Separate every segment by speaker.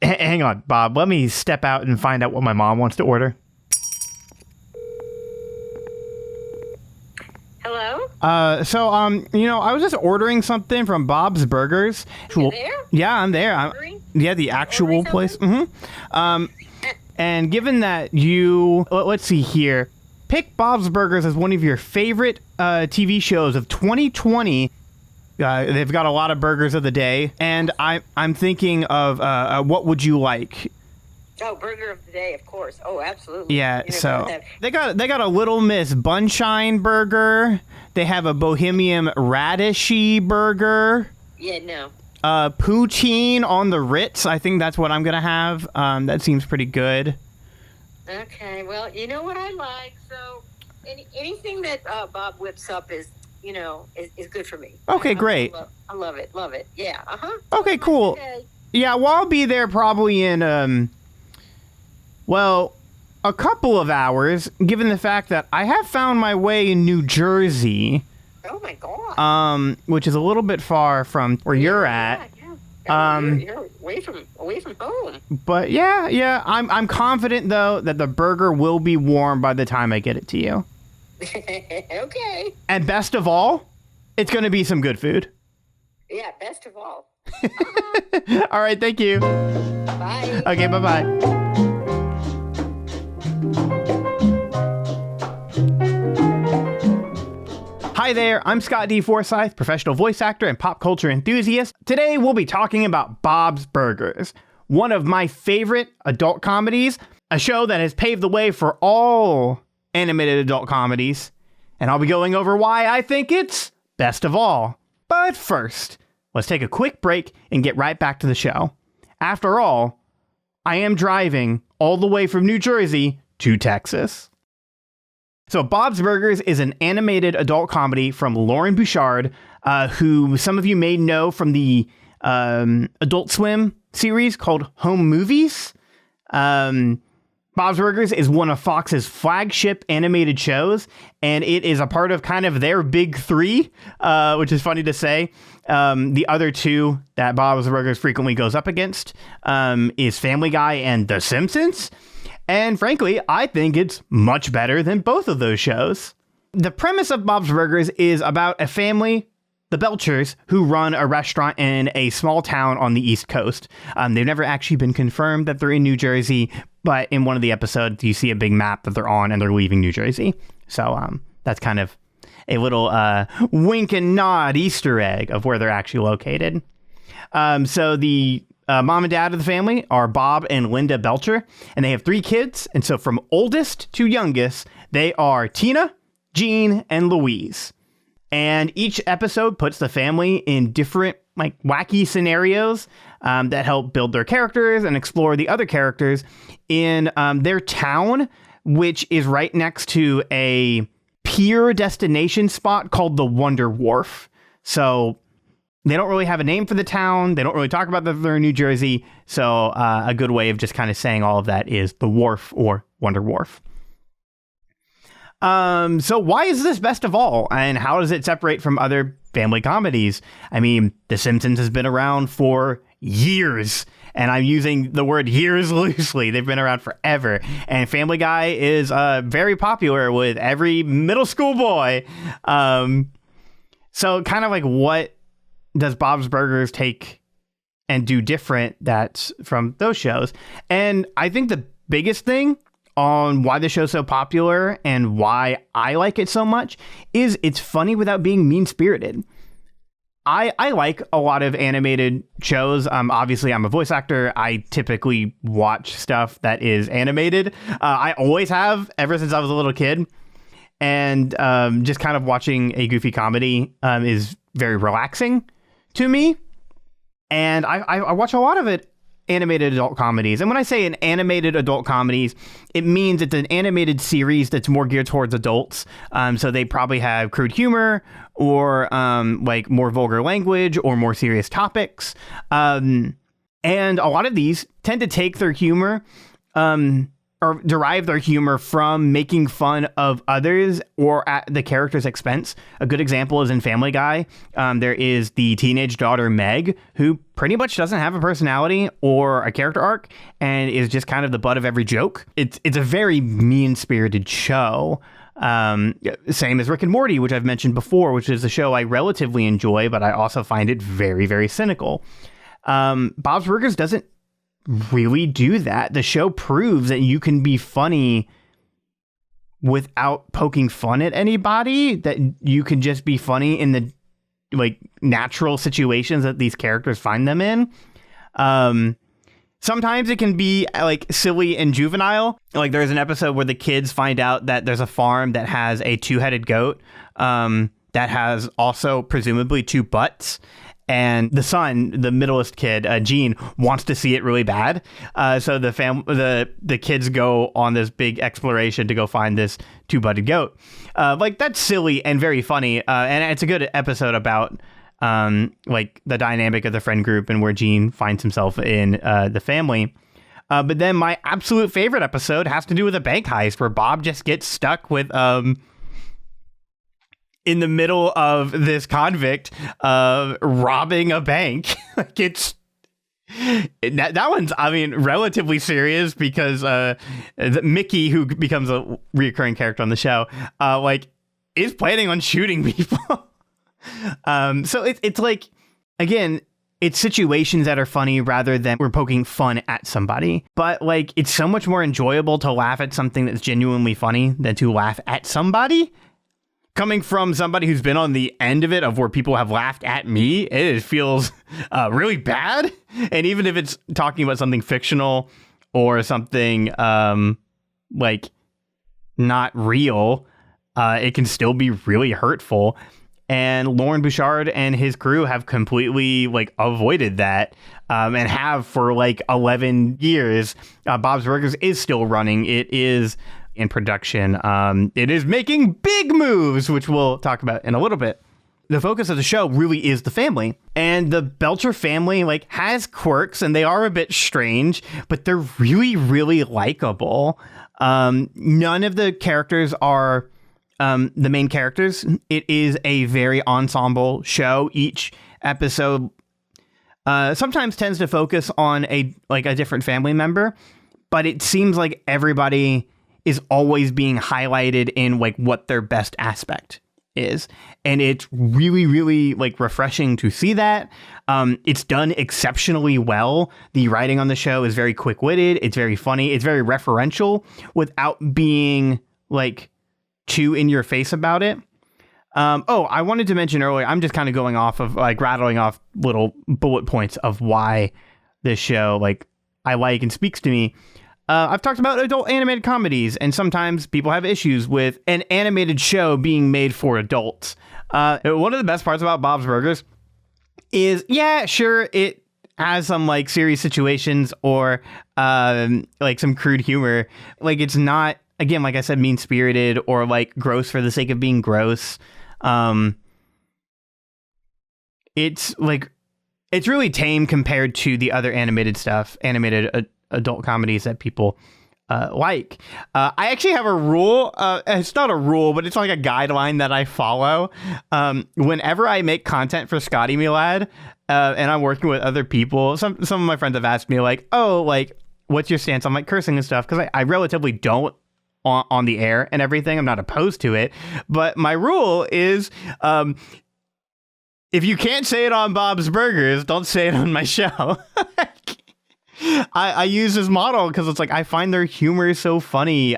Speaker 1: Hang on, Bob. Let me step out and find out what my mom wants to order.
Speaker 2: Hello?
Speaker 1: I was just ordering something from Bob's Burgers.
Speaker 2: You there?
Speaker 1: Yeah, I'm there. Yeah, the actual place. And given that let's see here, pick Bob's Burgers as one of your favorite TV shows of 2020. They've got a lot of burgers of the day, and I'm thinking of what would you like?
Speaker 2: Oh, burger of the day, of course. Oh, absolutely.
Speaker 1: Yeah, so they got a Little Miss Bunshine burger. They have a Bohemian Radishy burger.
Speaker 2: Yeah, no.
Speaker 1: Poutine on the Ritz. I think that's what I'm gonna have. That seems pretty good.
Speaker 2: Okay, well, you know what I like. So anything that Bob whips up is good for me.
Speaker 1: Okay, great.
Speaker 2: I love it. Love it. Yeah.
Speaker 1: Okay, cool. Yeah, well, I'll be there probably in a couple of hours, given the fact that I have found my way in New Jersey.
Speaker 2: Oh my God.
Speaker 1: Which is a little bit far from where you're at.
Speaker 2: Yeah. You're away from home.
Speaker 1: But yeah, I'm confident though that the burger will be warm by the time I get it to you.
Speaker 2: Okay.
Speaker 1: And best of all, it's going to be some good food.
Speaker 2: Yeah, best of all.
Speaker 1: All right, thank you.
Speaker 2: Bye.
Speaker 1: Okay, bye-bye. Hi there, I'm Scott D. Forsythe, professional voice actor and pop culture enthusiast. Today we'll be talking about Bob's Burgers, one of my favorite adult comedies, a show that has paved the way for all animated adult comedies, and I'll be going over why I think it's best of all. But first, let's take a quick break and get right back to the show. After all, I am driving all the way from New Jersey to Texas. So Bob's Burgers is an animated adult comedy from Lauren Bouchard, who some of you may know from the Adult Swim series called Home Movies. Bob's Burgers is one of Fox's flagship animated shows, and it is a part of kind of their big three, which is funny to say. The other two that Bob's Burgers frequently goes up against is Family Guy and The Simpsons. And frankly, I think it's much better than both of those shows. The premise of Bob's Burgers is about a family, the Belchers, who run a restaurant in a small town on the East Coast. They've never actually been confirmed that they're in New Jersey, but in one of the episodes, you see a big map that they're on and they're leaving New Jersey. So that's kind of a little wink and nod Easter egg of where they're actually located. So the mom and dad of the family are Bob and Linda Belcher, and they have 3 kids. And so from oldest to youngest, they are Tina, Jean, and Louise. And each episode puts the family in different, like, wacky scenarios that help build their characters and explore the other characters in their town, which is right next to a pier destination spot called the Wonder Wharf. So they don't really have a name for the town. They don't really talk about that they're in New Jersey. So a good way of just kind of saying all of that is the Wharf or Wonder Wharf. So why is this best of all? And how does it separate from other family comedies? I mean, The Simpsons has been around for years, and I'm using the word years loosely. They've been around forever. And Family Guy is very popular with every middle school boy. So kind of like, what does Bob's Burgers take and do different that's from those shows? And I think the biggest thing on why the show's so popular and why I like it so much is it's funny without being mean-spirited. I like a lot of animated shows. Obviously, I'm a voice actor. I typically watch stuff that is animated. I always have, ever since I was a little kid. And just kind of watching a goofy comedy is very relaxing to me. And I watch a lot of it, animated adult comedies. And when I say an animated adult comedies, it means it's an animated series that's more geared towards adults. So they probably have crude humor or like more vulgar language or more serious topics. And a lot of these tend to take their humor or derive their humor from making fun of others or at the character's expense. A good example is in Family Guy. There is the teenage daughter, Meg, who pretty much doesn't have a personality or a character arc and is just kind of the butt of every joke. It's a very mean-spirited show. Same as Rick and Morty, which I've mentioned before, which is a show I relatively enjoy, but I also find it very, very cynical. Bob's Burgers doesn't really do that. The show proves that you can be funny without poking fun at anybody, that you can just be funny in the like natural situations that these characters find them in. Sometimes it can be like silly and juvenile. Like there's an episode where the kids find out that there's a farm that has a 2-headed goat that has also presumably 2 butts. And the son, the middleest kid, Gene, wants to see it really bad. So the kids go on this big exploration to go find this 2-butted goat. Like that's silly and very funny. And it's a good episode about like the dynamic of the friend group and where Gene finds himself in the family. But then my absolute favorite episode has to do with a bank heist where Bob just gets stuck with in the middle of this convict robbing a bank. Like it's that one's, I mean, relatively serious because Mickey, who becomes a reoccurring character on the show, like is planning on shooting people. So it's like, again, it's situations that are funny rather than we're poking fun at somebody. But like, it's so much more enjoyable to laugh at something that's genuinely funny than to laugh at somebody. Coming from somebody who's been on the end of it, of where people have laughed at me, it feels really bad. And even if it's talking about something fictional or something like not real, it can still be really hurtful. And Lauren Bouchard and his crew have completely like avoided that and have for like 11 years. Bob's Burgers is still running. It is in production. It is making big moves, which we'll talk about in a little bit. The focus of the show really is the family, and the Belcher family like has quirks and they are a bit strange, but they're really, really likable. None of the characters are the main characters. It is a very ensemble show. Each episode sometimes tends to focus on a different family member, but it seems like everybody is always being highlighted in like what their best aspect is. And it's really, really like refreshing to see that. It's done exceptionally well. The writing on the show is very quick-witted. It's very funny. It's very referential without being like too in your face about it. I wanted to mention earlier, I'm just kind of going off of like rattling off little bullet points of why this show like I like and speaks to me. I've talked about adult animated comedies, and sometimes people have issues with an animated show being made for adults. One of the best parts about Bob's Burgers is, yeah, sure, it has some like serious situations or like some crude humor. Like it's not, again, like I said, mean-spirited or like gross for the sake of being gross. It's like, it's really tame compared to the other animated stuff, animated adult comedies that people like. I actually have a rule. It's not a rule, but it's like a guideline that I follow. Whenever I make content for ScottyMeLad, and I'm working with other people, some of my friends have asked me like, oh, like, what's your stance on like cursing and stuff? Because I relatively don't on the air and everything. I'm not opposed to it. But my rule is, if you can't say it on Bob's Burgers, don't say it on my show. I use this model because it's like I find their humor so funny.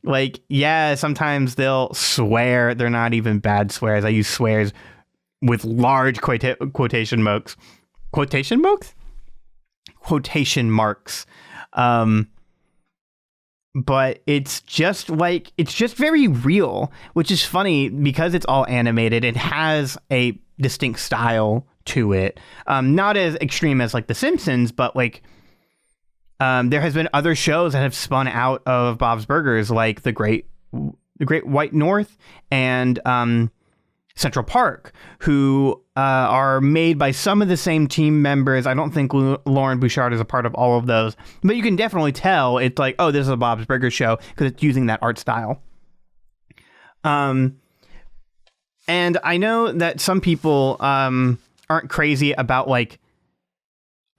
Speaker 1: Sometimes they'll swear. They're not even bad swears. I use swears with large quotation marks. Quotation marks? Quotation marks. But it's just very real, which is funny because it's all animated. It has a distinct style to it. Not as extreme as like The Simpsons, but like there has been other shows that have spun out of Bob's Burgers, like the Great White North and Central Park, who are made by some of the same team members. I don't think Lauren Bouchard is a part of all of those, but you can definitely tell it's like, oh, this is a Bob's Burgers show because it's using that art style. And I know that some people aren't crazy about like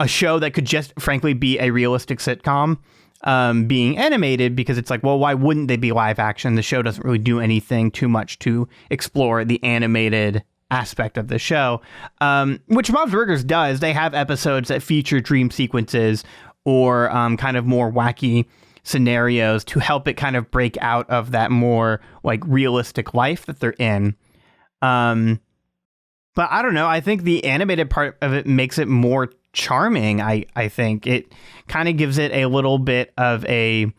Speaker 1: a show that could just frankly be a realistic sitcom being animated, because it's like, well, why wouldn't they be live action? The show doesn't really do anything too much to explore the animated aspect of the show, which Bob's Burgers does. They have episodes that feature dream sequences or kind of more wacky scenarios to help it kind of break out of that more like realistic life that they're in. But I don't know. I think the animated part of it makes it more charming. I think it kind of gives it a little bit of a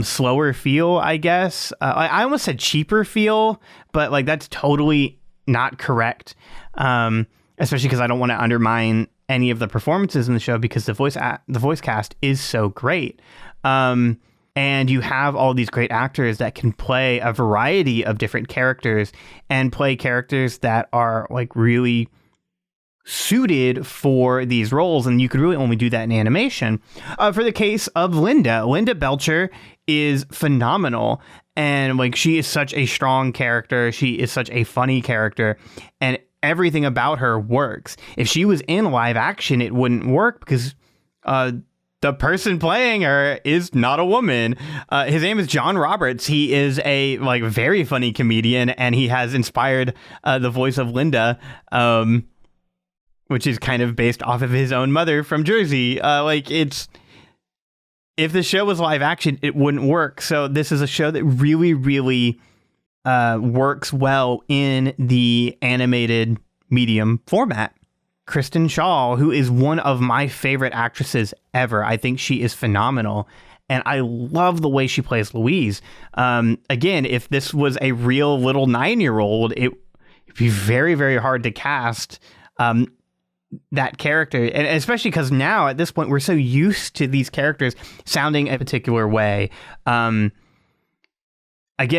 Speaker 1: slower feel, I guess. I almost said cheaper feel, but like that's totally not correct. Especially because I don't want to undermine any of the performances in the show, because the voice cast is so great. And you have all these great actors that can play a variety of different characters and play characters that are like really suited for these roles. And you could really only do that in animation. For the case of Linda Belcher is phenomenal. And like, she is such a strong character. She is such a funny character, and everything about her works. If she was in live action, it wouldn't work because, the person playing her is not a woman. His name is John Roberts. He is a like very funny comedian, and he has inspired the voice of Linda, which is kind of based off of his own mother from Jersey. If the show was live action, it wouldn't work. So this is a show that really, really works well in the animated medium format. Kristen Shaw, who is one of my favorite actresses ever. I think she is phenomenal, and I love the way she plays Louise. Again, if this was a real little 9-year-old, it'd be very, very hard to cast that character, and especially because now at this point we're so used to these characters sounding a particular way. Again,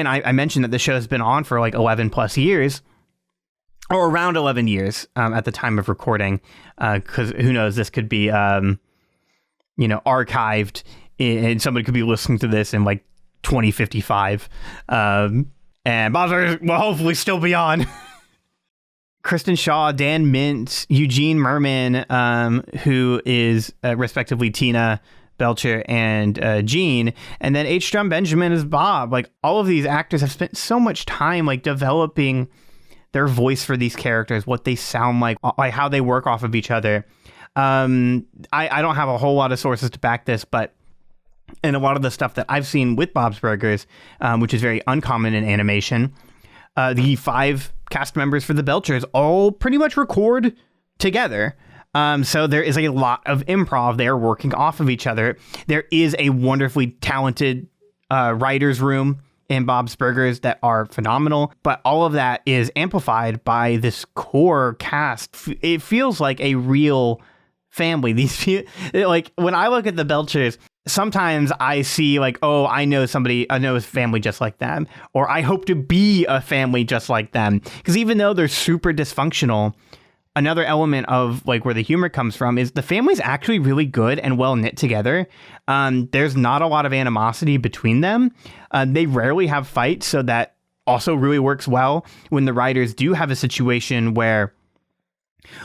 Speaker 1: I mentioned that the show has been on for like 11 plus years. Or around 11 years at the time of recording, because who knows, this could be, archived, and somebody could be listening to this in like 2055. And Bob's Burgers will hopefully still be on. Kristen Shaw, Dan Mintz, Eugene Merman, who is respectively Tina Belcher and Jean, and then H. John Benjamin is Bob. Like, all of these actors have spent so much time like developing their voice for these characters, what they sound like how they work off of each other. I don't have a whole lot of sources to back this, but in a lot of the stuff that I've seen with Bob's Burgers, which is very uncommon in animation, the 5 cast members for the Belchers all pretty much record together. So there is a lot of improv. They are working off of each other. There is a wonderfully talented writer's room in Bob's Burgers that are phenomenal, but all of that is amplified by this core cast. It feels like a real family. Like, when I look at the Belchers, sometimes I see like, oh, I know a family just like them, or I hope to be a family just like them. Because even though they're super dysfunctional, another element of like where the humor comes from is the family's actually really good and well knit together. There's not a lot of animosity between them. They rarely have fights, so that also really works well when the writers do have a situation where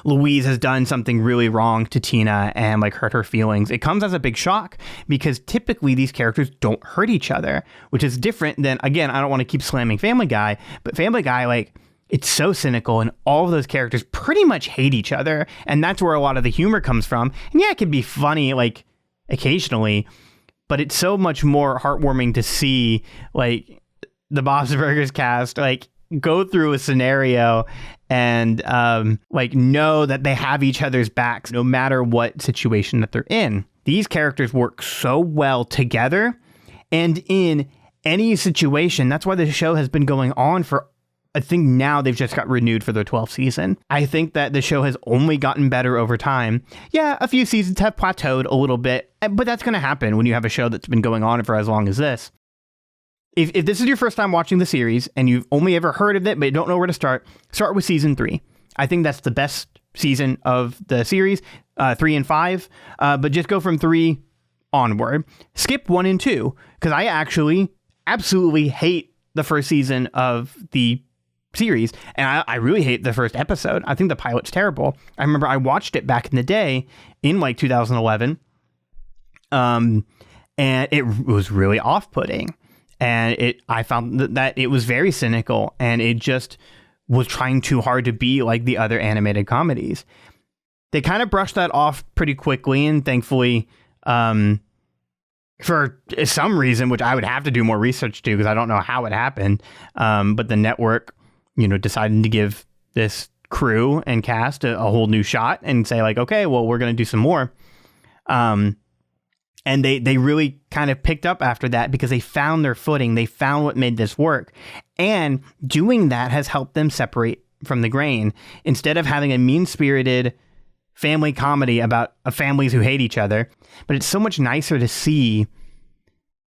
Speaker 1: Louise has done something really wrong to Tina and like hurt her feelings. It comes as a big shock because typically these characters don't hurt each other, which is different than, again, I don't want to keep slamming Family Guy, but Family Guy, like, it's so cynical, and all of those characters pretty much hate each other, and that's where a lot of the humor comes from. And yeah, it can be funny, like, occasionally, but it's so much more heartwarming to see, like, the Bob's Burgers cast, like, go through a scenario and, like, know that they have each other's backs no matter what situation that they're in. These characters work so well together and in any situation. That's why the show has been going on for, I think now they've just got renewed for their 12th season. I think that the show has only gotten better over time. Yeah, a few seasons have plateaued a little bit, but that's going to happen when you have a show that's been going on for as long as this. if this is your first time watching the series and you've only ever heard of it but you don't know where to start with season 3. I think that's the best season of the series, 3 and 5, but just go from 3 onward. Skip 1 and 2, because I actually absolutely hate the first season of the series, and I really hate the first episode. I think the pilot's terrible. I remember I watched it back in the day in like 2011, and it was really off-putting. And I found that it was very cynical, and it just was trying too hard to be like the other animated comedies. They kind of brushed that off pretty quickly, and thankfully, for some reason, which I would have to do more research to because I don't know how it happened, but the network, decided to give this crew and cast a whole new shot and say like, okay, well, we're going to do some more. And they really kind of picked up after that because they found their footing. They found what made this work. And doing that has helped them separate from the grain. Instead of having a mean-spirited family comedy about families who hate each other, but it's so much nicer to see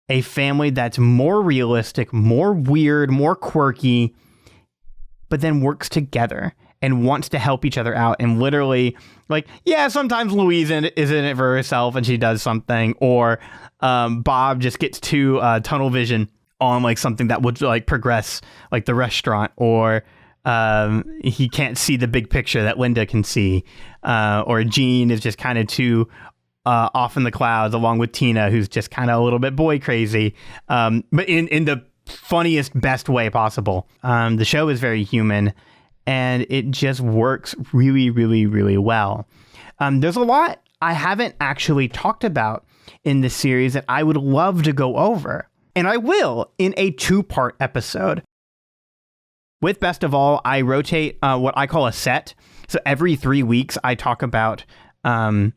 Speaker 1: a family that's more realistic, more weird, more quirky, but then works together and wants to help each other out, and literally, like, yeah, sometimes Louise is in it for herself and she does something, or Bob just gets too tunnel vision on like something that would like progress, like the restaurant, or he can't see the big picture that Linda can see, or Gene is just kind of too off in the clouds, along with Tina, who's just kind of a little bit boy crazy, but in the funniest, best way possible. The show is very human, and it just works really, really, really well. There's a lot I haven't actually talked about in this series that I would love to go over, and I will in a 2-part episode. With Best of All, I rotate what I call a set. So every 3 weeks, I talk about a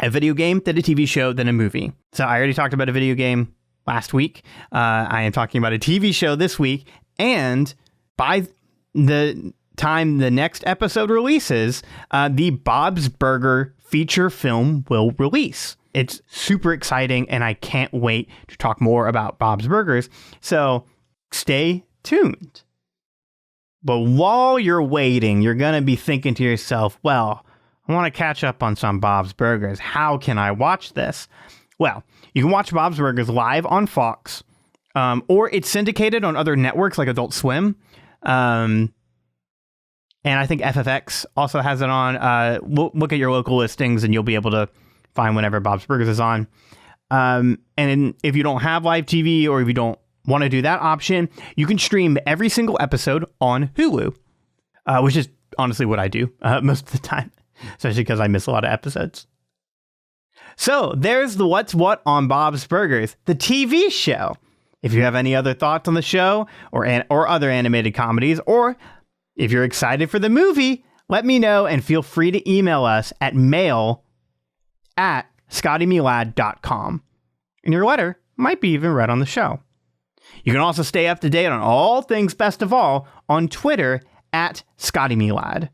Speaker 1: video game, then a TV show, then a movie. So I already talked about a video game last week. I am talking about a TV show this week, and by the time the next episode releases, the Bob's Burger feature film will release. It's super exciting, and I can't wait to talk more about Bob's Burgers. So stay tuned. But while you're waiting, you're going to be thinking to yourself, well, I want to catch up on some Bob's Burgers. How can I watch this? Well, you can watch Bob's Burgers live on Fox, or it's syndicated on other networks like Adult Swim. And I think FFX also has it on. Look at your local listings and you'll be able to find whenever Bob's Burgers is on. And if you don't have live TV, or if you don't want to do that option, you can stream every single episode on Hulu, which is honestly what I do most of the time, especially because I miss a lot of episodes. So there's the What's What on Bob's Burgers, the TV show. If you have any other thoughts on the show or other animated comedies, or if you're excited for the movie, let me know, and feel free to email us at mail@ScottyMeLad.com. And your letter might be even read on the show. You can also stay up to date on all things Best of All on Twitter at ScottyMeLad,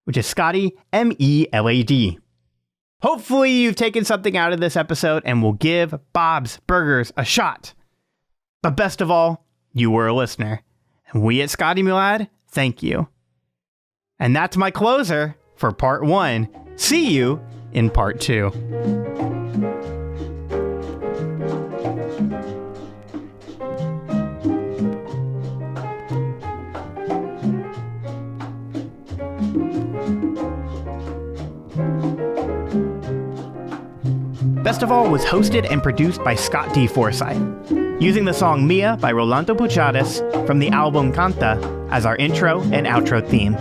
Speaker 1: which is Scotty, MELAD. Hopefully you've taken something out of this episode and will give Bob's Burgers a shot. But best of all, you were a listener. And we at ScottyMeLad thank you. And that's my closer for part 1. See you in part 2. Best of All was hosted and produced by Scott D. Forsythe, using the song Mia by Rolando Puchades from the album Canta as our intro and outro theme.